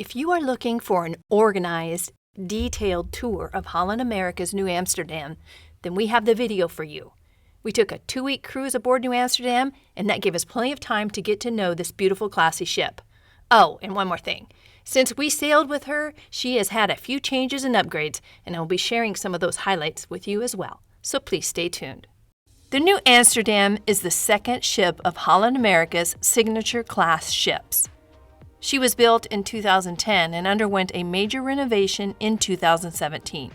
If you are looking for an organized, detailed tour of Holland America's Nieuw Amsterdam, then we have the video for you. We took a 2-week cruise aboard Nieuw Amsterdam, and that gave us plenty of time to get to know this beautiful, classy ship. Oh, and one more thing. Since we sailed with her, she has had a few changes and upgrades, and I will be sharing some of those highlights with you as well. So please stay tuned. The Nieuw Amsterdam is the second ship of Holland America's signature class ships. She was built in 2010 and underwent a major renovation in 2017.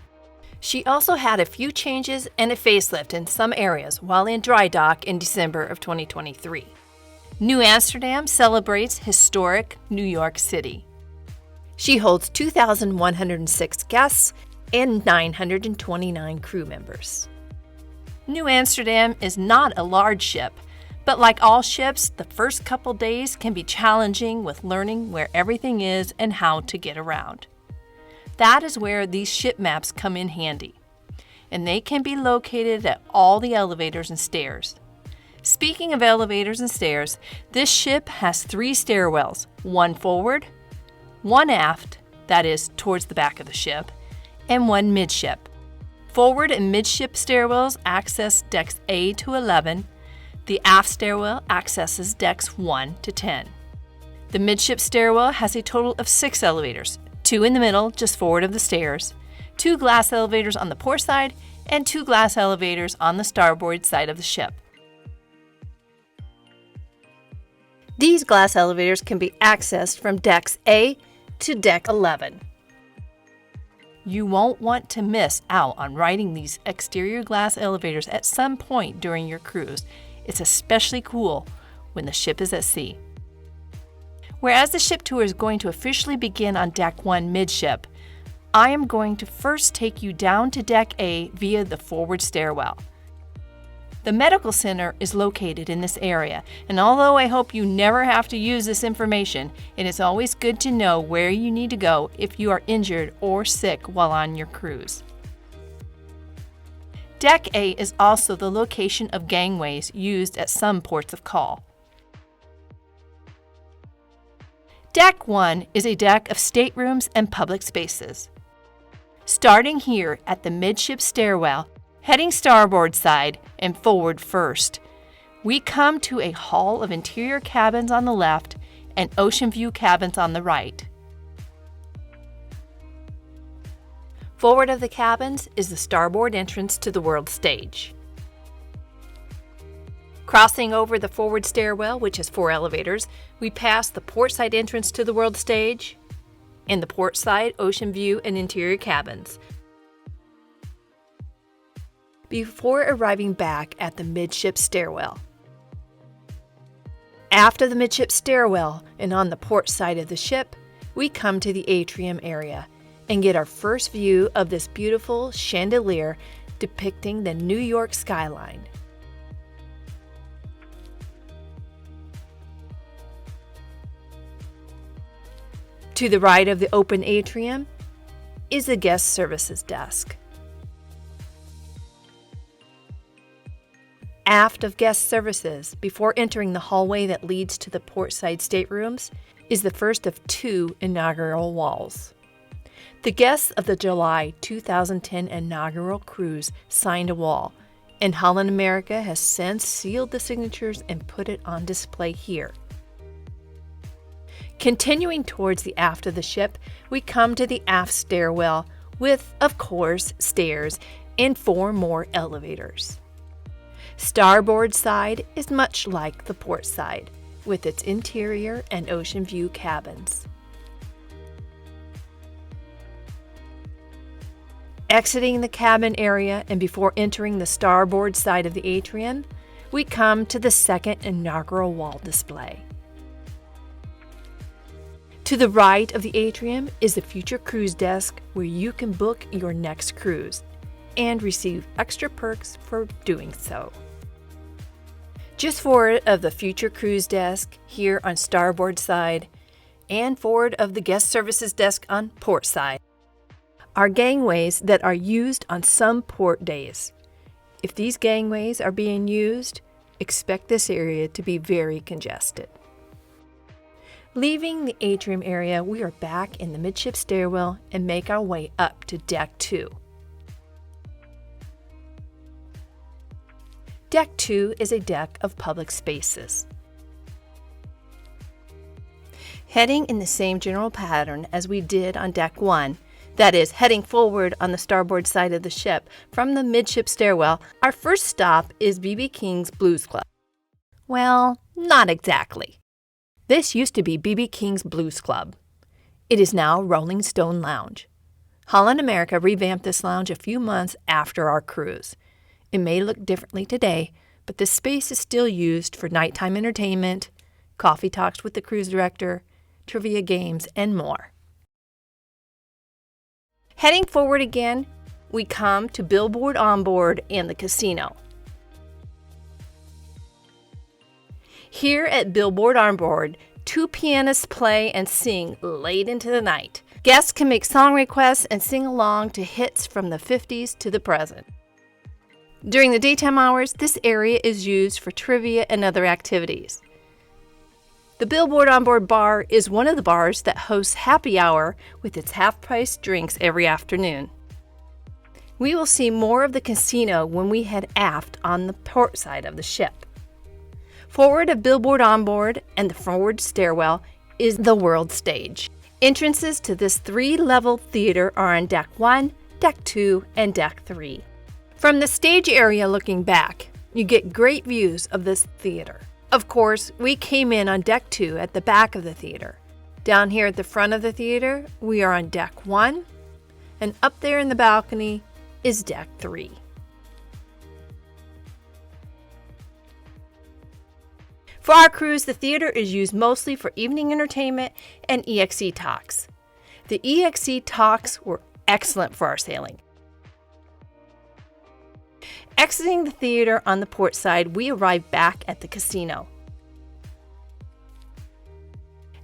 She also had a few changes and a facelift in some areas while in dry dock in December of 2023. Nieuw Amsterdam celebrates historic New York City. She holds 2,106 guests and 929 crew members. Nieuw Amsterdam is not a large ship, but like all ships, the first couple days can be challenging with learning where everything is and how to get around. That is where these ship maps come in handy, and they can be located at all the elevators and stairs. Speaking of elevators and stairs, this ship has 3 stairwells, one forward, one aft, that is towards the back of the ship, and one midship. Forward and midship stairwells access decks A to 11. The aft stairwell accesses decks 1 to 10. The midship stairwell has a total of 6 elevators, 2 in the middle just forward of the stairs, 2 glass elevators on the port side, and 2 glass elevators on the starboard side of the ship. These glass elevators can be accessed from decks A to deck 11. You won't want to miss out on riding these exterior glass elevators at some point during your cruise. It's especially cool when the ship is at sea. Whereas the ship tour is going to officially begin on Deck 1 midship, I am going to first take you down to Deck A via the forward stairwell. The medical center is located in this area, and although I hope you never have to use this information, it is always good to know where you need to go if you are injured or sick while on your cruise. Deck A is also the location of gangways used at some ports of call. Deck 1 is a deck of staterooms and public spaces. Starting here at the midship stairwell, heading starboard side and forward first, we come to a hall of interior cabins on the left and ocean view cabins on the right. Forward of the cabins is the starboard entrance to the world stage. Crossing over the forward stairwell, which has 4 elevators, we pass the port side entrance to the world stage and the port side, ocean view, and interior cabins, before arriving back at the midship stairwell. After the midship stairwell and on the port side of the ship, we come to the atrium area and get our first view of this beautiful chandelier depicting the New York skyline. To the right of the open atrium is the guest services desk. Aft of guest services, before entering the hallway that leads to the portside staterooms, is the first of 2 inaugural walls. The guests of the July 2010 inaugural cruise signed a wall, and Holland America has since sealed the signatures and put it on display here. Continuing towards the aft of the ship, we come to the aft stairwell with, of course, stairs and 4 more elevators. Starboard side is much like the port side, with its interior and ocean view cabins. Exiting the cabin area and before entering the starboard side of the atrium, we come to the second inaugural wall display. To the right of the atrium is the future cruise desk where you can book your next cruise and receive extra perks for doing so. Just forward of the future cruise desk here on starboard side and forward of the guest services desk on port side are gangways that are used on some port days. If these gangways are being used, expect this area to be very congested. Leaving the atrium area, we are back in the midship stairwell and make our way up to Deck 2. Deck 2 is a deck of public spaces. Heading in the same general pattern as we did on Deck 1, that is, heading forward on the starboard side of the ship from the midship stairwell, our first stop is B.B. King's Blues Club. Well, not exactly. This used to be B.B. King's Blues Club. It is now Rolling Stone Lounge. Holland America revamped this lounge a few months after our cruise. It may look differently today, but the space is still used for nighttime entertainment, coffee talks with the cruise director, trivia games, and more. Heading forward again, we come to Billboard Onboard and the casino. Here at Billboard Onboard, 2 pianists play and sing late into the night. Guests can make song requests and sing along to hits from the 50s to the present. During the daytime hours, this area is used for trivia and other activities. The Billboard Onboard Bar is one of the bars that hosts happy hour with its half-price drinks every afternoon. We will see more of the casino when we head aft on the port side of the ship. Forward of Billboard Onboard and the forward stairwell is the world stage. Entrances to this 3-level theater are on Deck 1, Deck 2, and Deck 3. From the stage area looking back, you get great views of this theater. Of course, we came in on Deck 2 at the back of the theater. Down here at the front of the theater, we are on Deck 1, and up there in the balcony is Deck 3. For our cruise, the theater is used mostly for evening entertainment and EXE talks. The EXE talks were excellent for our sailing. Exiting the theater on the port side, we arrive back at the casino.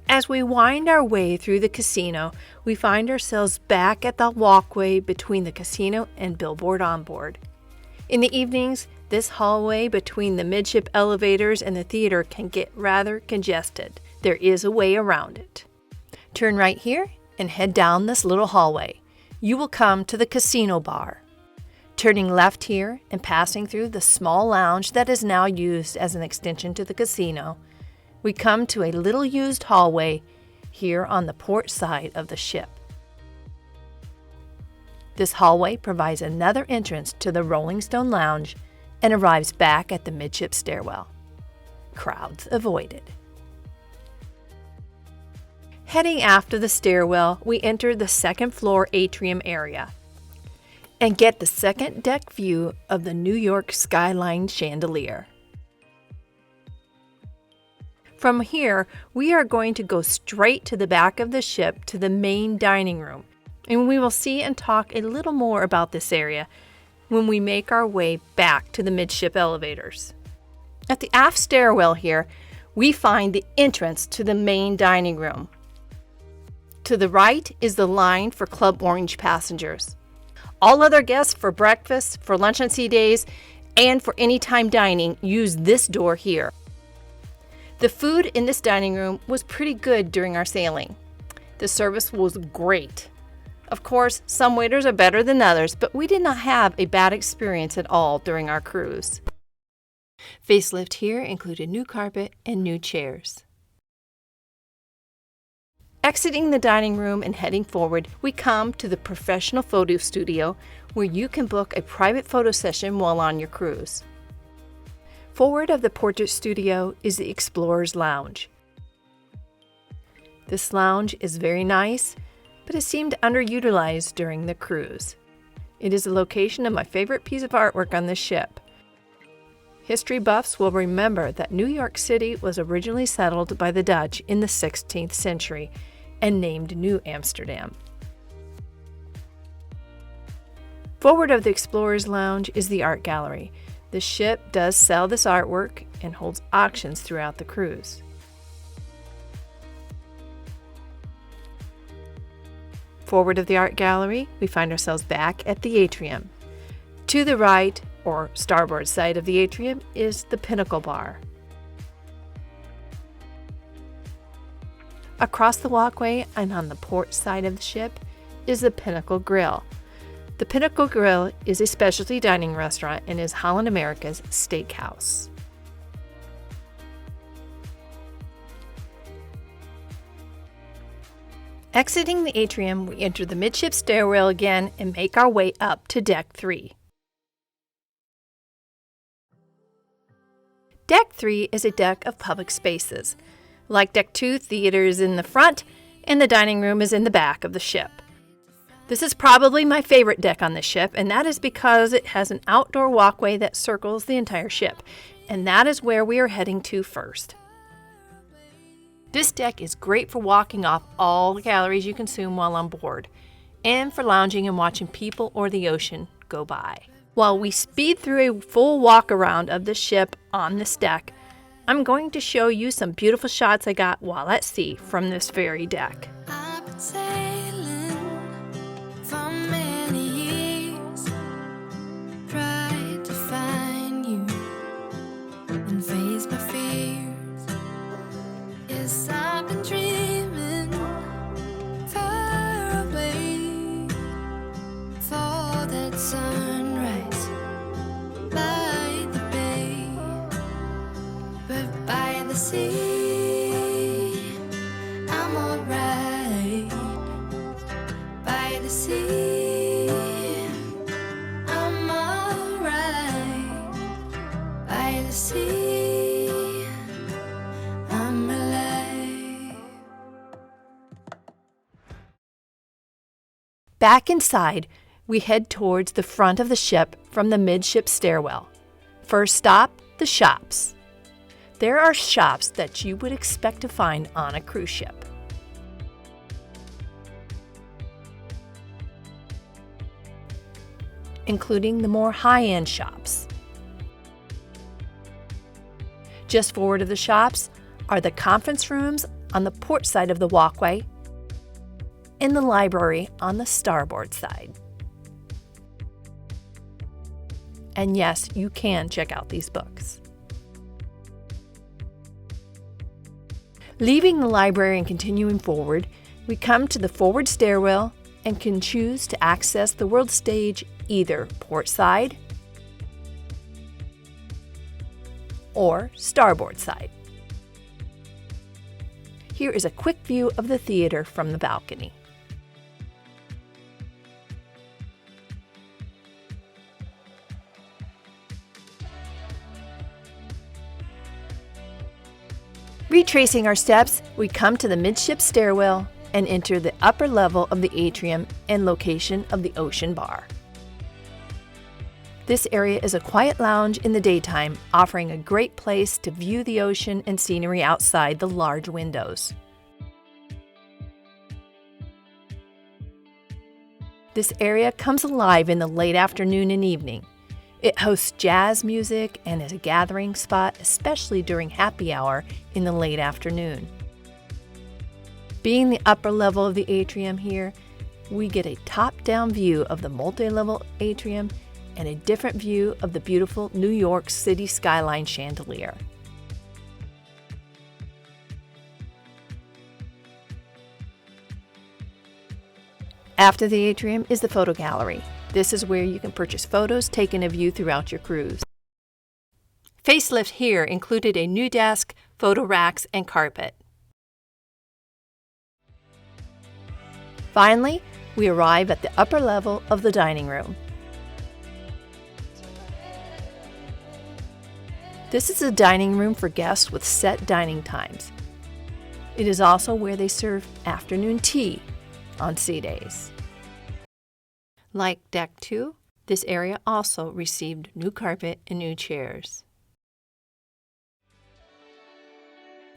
As we wind our way through the casino, we find ourselves back at the walkway between the casino and Billboard Onboard. In the evenings, this hallway between the midship elevators and the theater can get rather congested. There is a way around it. Turn right here and head down this little hallway. You will come to the casino bar. Turning left here and passing through the small lounge that is now used as an extension to the casino, we come to a little used hallway here on the port side of the ship. This hallway provides another entrance to the Rolling Stone Lounge and arrives back at the midship stairwell. Crowds avoided. Heading after the stairwell, we enter the second floor atrium area and get the second deck view of the New York skyline chandelier. From here, we are going to go straight to the back of the ship to the main dining room, and we will see and talk a little more about this area when we make our way back to the midship elevators. At the aft stairwell here, we find the entrance to the main dining room. To the right is the line for Club Orange passengers. All other guests for breakfast, for lunch on sea days, and for anytime dining use this door here. The food in this dining room was pretty good during our sailing. The service was great. Of course, some waiters are better than others, but we did not have a bad experience at all during our cruise. Facelift here included new carpet and new chairs. Exiting the dining room and heading forward, we come to the professional photo studio where you can book a private photo session while on your cruise. Forward of the portrait studio is the Explorer's Lounge. This lounge is very nice, but it seemed underutilized during the cruise. It is the location of my favorite piece of artwork on this ship. History buffs will remember that New York City was originally settled by the Dutch in the 16th century and named Nieuw Amsterdam. Forward of the Explorer's Lounge is the art gallery. The ship does sell this artwork and holds auctions throughout the cruise. Forward of the art gallery, we find ourselves back at the atrium. To the right, or starboard side of the atrium, is the Pinnacle Bar. Across the walkway and on the port side of the ship is the Pinnacle Grill. The Pinnacle Grill is a specialty dining restaurant and is Holland America's steakhouse. Exiting the atrium, we enter the midship stairwell again and make our way up to Deck 3. Deck 3 is a deck of public spaces. Like Deck 2, theater is in the front and the dining room is in the back of the ship. This is probably my favorite deck on the ship, and that is because it has an outdoor walkway that circles the entire ship, and that is where we are heading to first. This deck is great for walking off all the calories you consume while on board, and for lounging and watching people or the ocean go by. While we speed through a full walk around of the ship on this deck, I'm going to show you some beautiful shots I got while at sea from this very deck. I've been sailing for many years, tried to find you and face my fears. Yes, I've been dreaming far away for that sunrise by the bay, but by the sea I'm alright. By the sea I'm alright. By the sea I'm alive. Back inside, we head towards the front of the ship from the midship stairwell. First stop, the shops. There are shops that you would expect to find on a cruise ship. Including the more high-end shops. Just forward of the shops are the conference rooms on the port side of the walkway and the library on the starboard side. And yes, you can check out these books. Leaving the library and continuing forward, we come to the forward stairwell and can choose to access the world stage either port side or starboard side. Here is a quick view of the theater from the balcony. Retracing our steps, we come to the midship stairwell and enter the upper level of the atrium and location of the ocean bar. This area is a quiet lounge in the daytime, offering a great place to view the ocean and scenery outside the large windows. This area comes alive in the late afternoon and evening. It hosts jazz music and is a gathering spot, especially during happy hour in the late afternoon. Being the upper level of the atrium here, we get a top-down view of the multi-level atrium and a different view of the beautiful New York City skyline chandelier. After the atrium is the photo gallery. This is where you can purchase photos taken of you throughout your cruise. Facelift here included a new desk, photo racks, and carpet. Finally, we arrive at the upper level of the dining room. This is a dining room for guests with set dining times. It is also where they serve afternoon tea on sea days. Like Deck 2, this area also received new carpet and new chairs.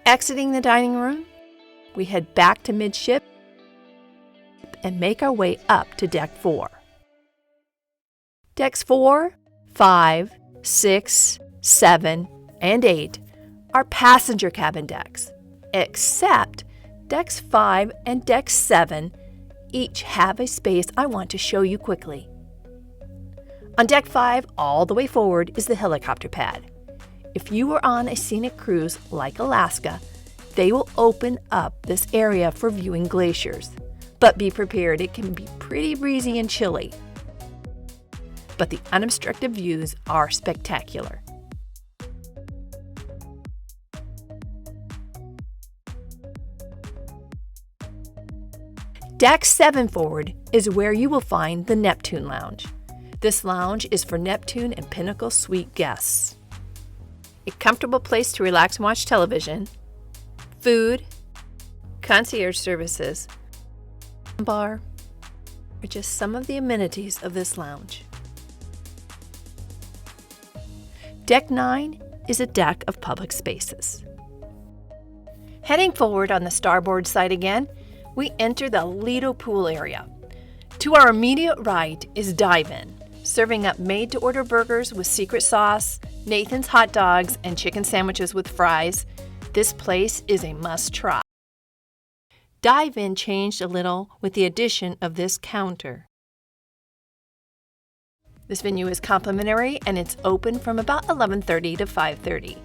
Exiting the dining room, we head back to midship and make our way up to Deck 4. Decks 4, 5, 6, 7, and 8 are passenger cabin decks, except Decks 5 and Deck 7 each have a space I want to show you quickly. On Deck 5, all the way forward, is the helicopter pad. If you are on a scenic cruise like Alaska, They will open up this area for viewing glaciers, but be prepared, it can be pretty breezy and chilly. But the unobstructed views are spectacular. Deck 7 forward is where you will find the Neptune Lounge. This lounge is for Neptune and Pinnacle Suite guests. A comfortable place to relax and watch television, food, concierge services, bar, are just some of the amenities of this lounge. Deck 9 is a deck of public spaces. Heading forward on the starboard side again, we enter the Lido pool area. To our immediate right is Dive In, serving up made-to-order burgers with secret sauce, Nathan's hot dogs, and chicken sandwiches with fries. This place is a must-try. Dive In changed a little with the addition of this counter. This venue is complimentary and it's open from about 11:30 to 5:30.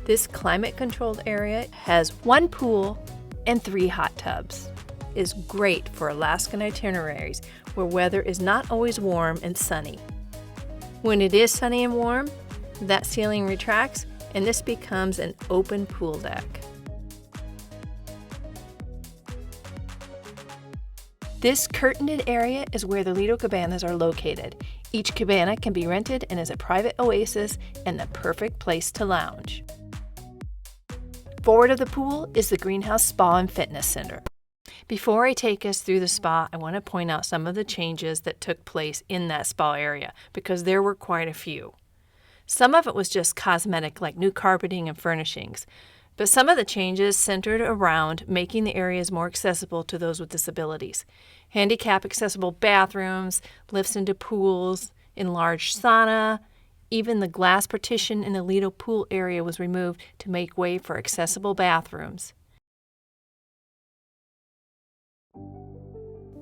This climate-controlled area has 1 pool and 3 hot tubs. It is great for Alaskan itineraries where weather is not always warm and sunny. When it is sunny and warm, that ceiling retracts and this becomes an open pool deck. This curtained area is where the Lido cabanas are located. Each cabana can be rented and is a private oasis and the perfect place to lounge. Forward of the pool is the Greenhouse Spa and Fitness Center. Before I take us through the spa, I want to point out some of the changes that took place in that spa area because there were quite a few. Some of it was just cosmetic, like new carpeting and furnishings, but some of the changes centered around making the areas more accessible to those with disabilities. Handicap-accessible bathrooms, lifts into pools, enlarged sauna, even the glass partition in the Lido pool area was removed to make way for accessible bathrooms.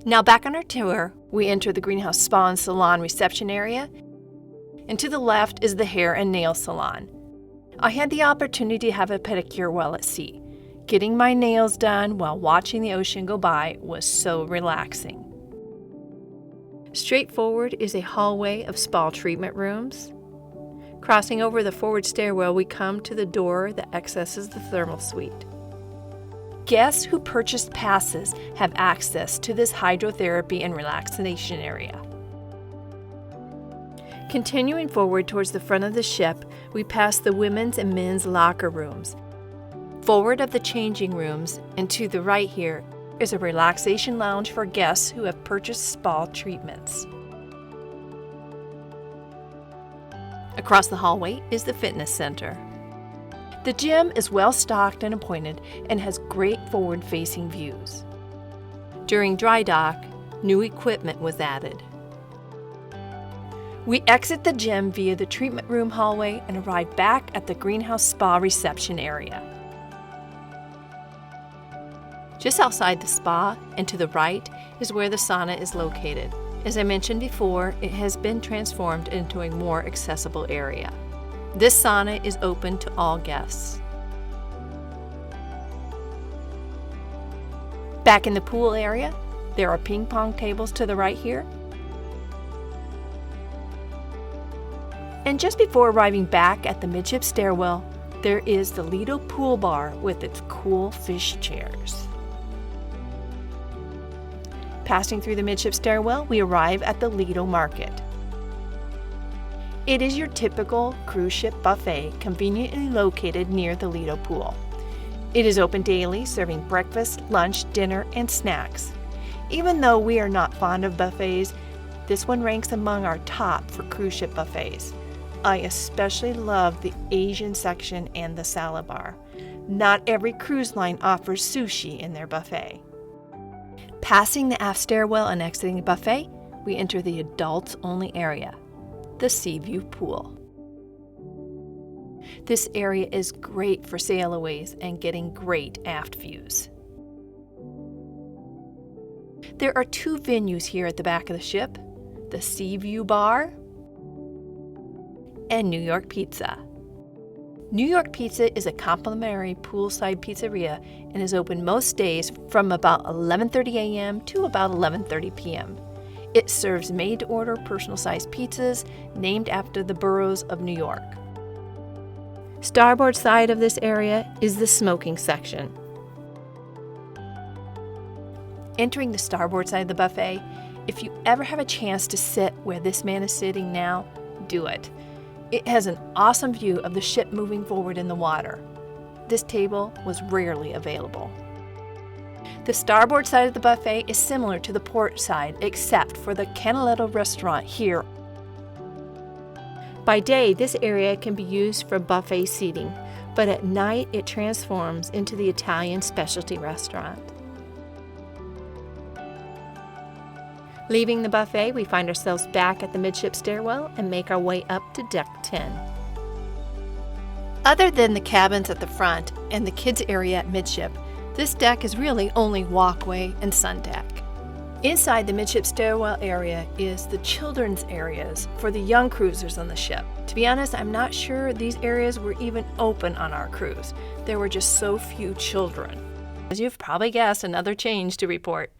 Now back on our tour, we enter the Greenhouse Spa and Salon reception area, and to the left is the hair and nail salon. I had the opportunity to have a pedicure while at sea. Getting my nails done while watching the ocean go by was so relaxing. Straight forward is a hallway of spa treatment rooms. Crossing over the forward stairwell, we come to the door that accesses the thermal suite. Guests who purchased passes have access to this hydrotherapy and relaxation area. Continuing forward towards the front of the ship, we pass the women's and men's locker rooms. Forward of the changing rooms and to the right here is a relaxation lounge for guests who have purchased spa treatments. Across the hallway is the fitness center. The gym is well stocked and appointed and has great forward-facing views. During dry dock, new equipment was added. We exit the gym via the treatment room hallway and arrive back at the Greenhouse Spa reception area. Just outside the spa and to the right is where the sauna is located. As I mentioned before, it has been transformed into a more accessible area. This sauna is open to all guests. Back in the pool area, there are ping pong tables to the right here. And just before arriving back at the midship stairwell, there is the Lido pool bar with its cool fish chairs. Passing through the midship stairwell, we arrive at the Lido Market. It is your typical cruise ship buffet conveniently located near the Lido pool. It is open daily, serving breakfast, lunch, dinner, and snacks. Even though we are not fond of buffets, this one ranks among our top for cruise ship buffets. I especially love the Asian section and the salad bar. Not every cruise line offers sushi in their buffet. Passing the aft stairwell and exiting the buffet, we enter the adults-only area, the Sea View Pool. This area is great for sailaways and getting great aft views. There are 2 venues here at the back of the ship, the Sea View Bar and New York Pizza. New York Pizza is a complimentary poolside pizzeria and is open most days from about 11:30 a.m. to about 11:30 p.m. It serves made-to-order personal-sized pizzas named after the boroughs of New York. Starboard side of this area is the smoking section. Entering the starboard side of the buffet, if you ever have a chance to sit where this man is sitting now, do it. It has an awesome view of the ship moving forward in the water. This table was rarely available. The starboard side of the buffet is similar to the port side except for the Canaletto restaurant here. By day, this area can be used for buffet seating, but at night it transforms into the Italian specialty restaurant. Leaving the buffet, we find ourselves back at the midship stairwell and make our way up to deck 10. Other than the cabins at the front and the kids' area at midship, this deck is really only walkway and sun deck. Inside the midship stairwell area is the children's areas for the young cruisers on the ship. To be honest, I'm not sure these areas were even open on our cruise. There were just so few children. As you've probably guessed, another change to report.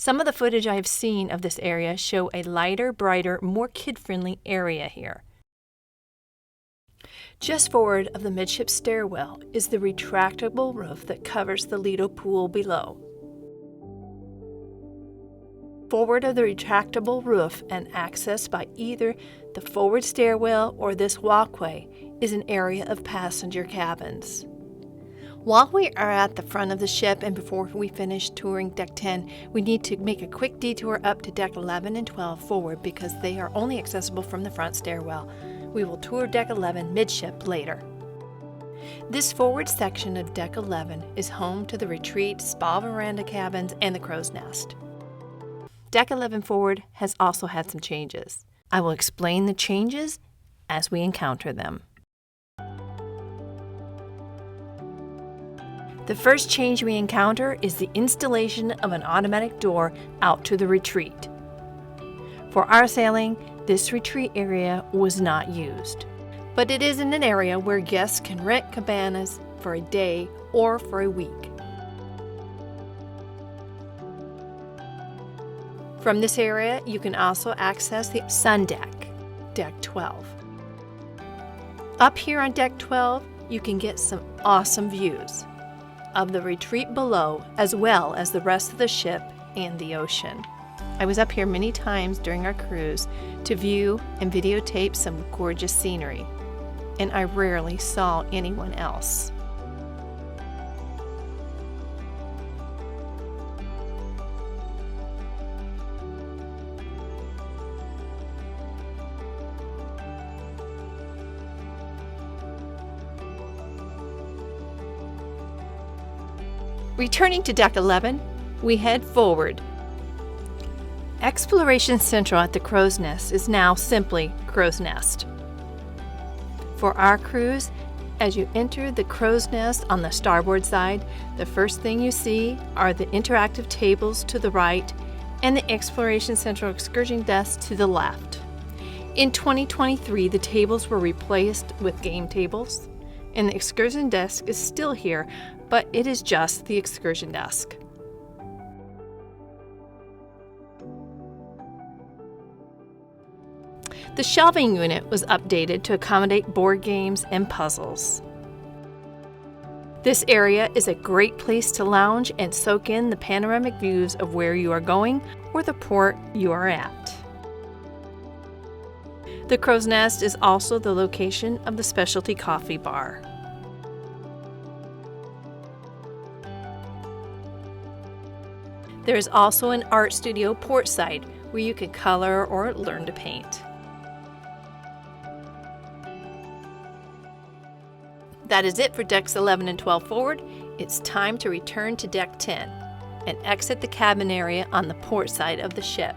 Some of the footage I have seen of this area show a lighter, brighter, more kid-friendly area here. Just forward of the midship stairwell is the retractable roof that covers the Lido pool below. Forward of the retractable roof and accessed by either the forward stairwell or this walkway is an area of passenger cabins. While we are at the front of the ship and before we finish touring deck 10, we need to make a quick detour up to deck 11 and 12 forward because they are only accessible from the front stairwell. We will tour deck 11 midship later. This forward section of deck 11 is home to the retreat, spa veranda cabins, and the crow's nest. Deck 11 forward has also had some changes. I will explain the changes as we encounter them. The first change we encounter is the installation of an automatic door out to the retreat. For our sailing, this retreat area was not used, but it is in an area where guests can rent cabanas for a day or for a week. From this area, you can also access the sun deck, deck 12. Up here on deck 12, you can get some awesome views of the retreat below as well as the rest of the ship and the ocean. I was up here many times during our cruise to view and videotape some gorgeous scenery, and I rarely saw anyone else. Returning to deck 11, we head forward. Exploration Central at the Crow's Nest is now simply Crow's Nest. For our cruise, as you enter the Crow's Nest on the starboard side, the first thing you see are the interactive tables to the right and the Exploration Central excursion desk to the left. In 2023, the tables were replaced with game tables, and the excursion desk is still here, but it is just the excursion desk. The shelving unit was updated to accommodate board games and puzzles. This area is a great place to lounge and soak in the panoramic views of where you are going or the port you are at. The Crow's Nest is also the location of the specialty coffee bar. There is also an art studio port side where you can color or learn to paint. That is it for decks 11 and 12 forward. It's time to return to deck 10 and exit the cabin area on the port side of the ship.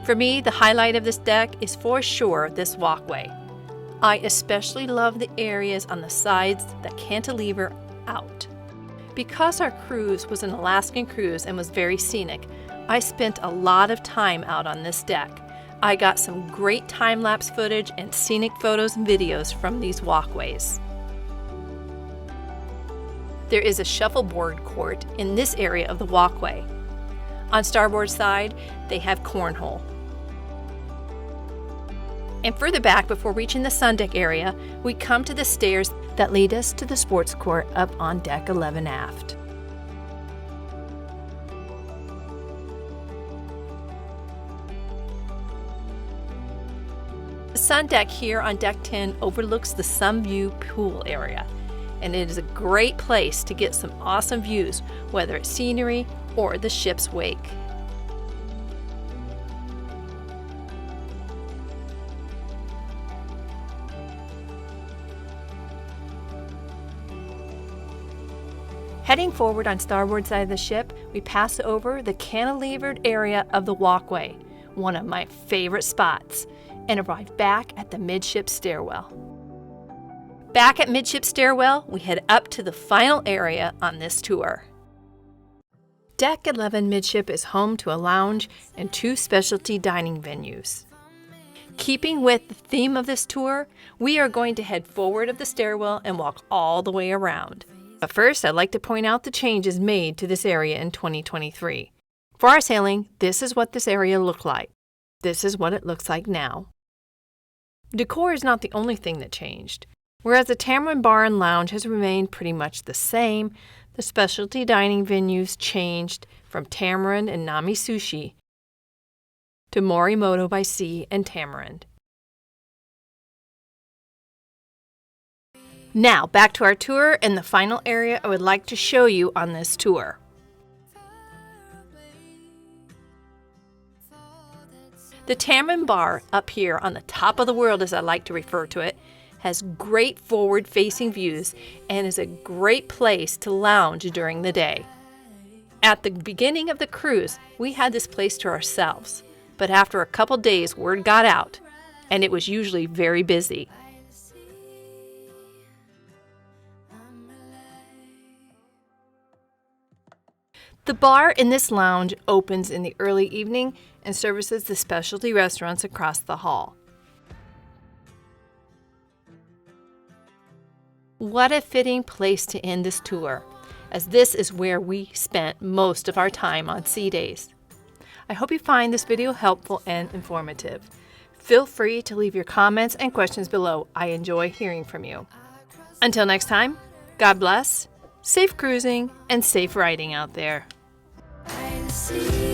For me, the highlight of this deck is for sure this walkway. I especially love the areas on the sides that cantilever out. Because our cruise was an Alaskan cruise and was very scenic, I spent a lot of time out on this deck. I got some great time-lapse footage and scenic photos and videos from these walkways. There is a shuffleboard court in this area of the walkway. On starboard side, they have cornhole. And further back, before reaching the sun deck area, we come to the stairs that lead us to the sports court up on deck 11 aft. The sun deck here on deck 10 overlooks the Sunview pool area, and it is a great place to get some awesome views, whether it's scenery or the ship's wake. Heading forward on starboard side of the ship, we pass over the cantilevered area of the walkway, one of my favorite spots, and arrive back at the midship stairwell. Back at midship stairwell, we head up to the final area on this tour. Deck 11 midship is home to a lounge and 2 specialty dining venues. Keeping with the theme of this tour, we are going to head forward of the stairwell and walk all the way around. But first, I'd like to point out the changes made to this area in 2023. For our sailing, this is what this area looked like. This is what it looks like now. Decor is not the only thing that changed. Whereas the Tamarin Bar and Lounge has remained pretty much the same, the specialty dining venues changed from Tamarin and Nami Sushi to Morimoto by Sea and Tamarin. Now, back to our tour and the final area I would like to show you on this tour. The Tamarin Bar up here on the top of the world, as I like to refer to it, has great forward-facing views and is a great place to lounge during the day. At the beginning of the cruise, we had this place to ourselves, but after a couple days, word got out, and it was usually very busy. The bar in this lounge opens in the early evening and services the specialty restaurants across the hall. What a fitting place to end this tour, as this is where we spent most of our time on sea days. I hope you find this video helpful and informative. Feel free to leave your comments and questions below. I enjoy hearing from you. Until next time, God bless, safe cruising, and safe riding out there. By the sea.